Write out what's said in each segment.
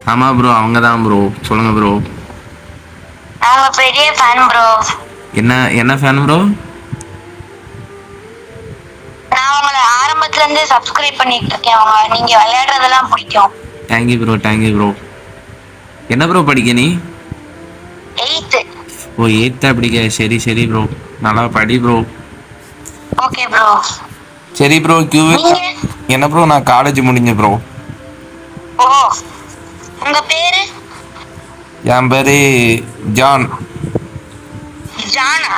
ஆமா ப்ரோ அவங்க தான் ப்ரோ. சொல்லுங்க ப்ரோ. அவங்க பெரிய ஃபேன் ப்ரோ. என்ன என்ன ஃபேன் ப்ரோ? நான் உங்களை ஆரம்பத்துல இருந்தே சப்ஸ்கிரைப் பண்ணிட்டு இருக்கேன். நீங்க விளையாடுறதெல்லாம் பிடிக்கும். Thank you bro thank you bro. என்ன ப்ரோ படிக்க நீ? 8th. ஓ 8th படிக்க. சரி சரி ப்ரோ. நல்லா படி ப்ரோ. Okay bro. சரி ப்ரோ என்ன ப்ரோ நான் காலேஜ் முடிஞ்ச ப்ரோ. ஓ உங்க பேரு? என் பேரு ஜான். ஜானா?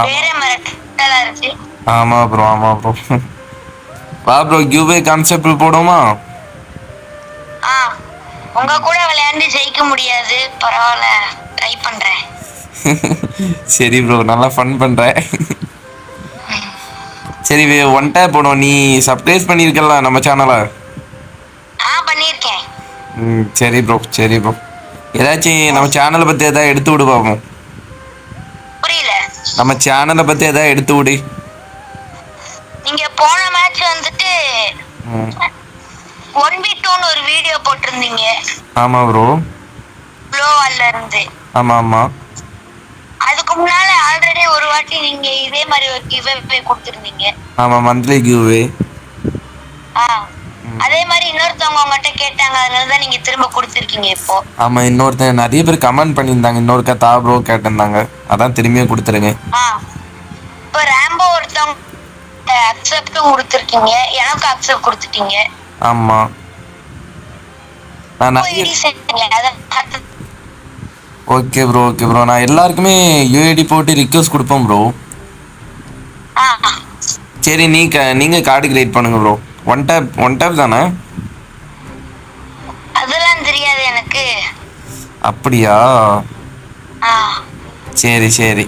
பேரே மிரட்டலா இருக்கு. ஆமா ப்ரோ ஆமா ப்ரோ. வா ப்ரோ கிவ்வே கான்செப்ட் போடுமா? உங்க கூட விளையாண்டு ஜெயிக்க முடியாது, பரவாயில்ல ட்ரை பண்றேன். சரி ப்ரோ நல்லா ஃபன் பண்ற. சரி ஒன் டேப் போடும். நீ சப்ஸ்கிரைப் பண்ணியிருக்கல நம்ம சேனலை? பண்ணியிருக்கேன். சரி ப்ரோ சரி ப்ரோ. ஏதாச்சும் நம்ம சேனலை பற்றி எதாவது எடுத்து விடு பார்ப்போம். புரியல. நம்ம சேனலை பற்றி எதாவது எடுத்து விடு. நீங்க போன மேட்ச் வந்துட்டு 1v2ன்னு ஒரு வீடியோ போட்டிருந்தீங்க. ஆமா ப்ரோ. ப்ளோவால்ல இருந்து. ஆமா ஆமா. அதுக்கு முன்னால ஆல்ரெடி ஒரு வாட்டி நீங்க இதே மாதிரி ஒரு கிவ்அவே கொடுத்திருந்தீங்க. ஆமா மந்த்லி கிவ்வே. அதே மாதிரி இன்னொருத்தவங்க உங்ககிட்ட கேட்டாங்க, அதனாலதான் நீங்க திரும்ப கொடுத்துருக்கீங்க இப்போ. ஆமா இன்னொருத்தன் நிறைய பேர் கமெண்ட் பண்ணியிருந்தாங்க, இன்னொருக்கா தா ப்ரோ கேட்டிருந்தாங்க, அதான் திரும்பியும் கொடுத்துருங்க. இப்போ ரேம்போ ஒருத்தவங்க அக்செப்டும் கொடுத்துருக்கீங்க, எனக்கு அக்செப்ட் கொடுத்துட்டீங்க. ஆமா நான் ஓகே ப்ரோ ஓகே ப்ரோ. நான் எல்லாருக்குமே யூஐடி போட்டு ரிக்வெஸ்ட் கொடுப்போம் ப்ரோ. சரி நீங்க கார்டு கிரியேட் பண்ணுங்க ப்ரோ. ஒன் டேப் தானே? அதெல்லாம் தெரியாது எனக்கு. அப்படியா? சரி சரி.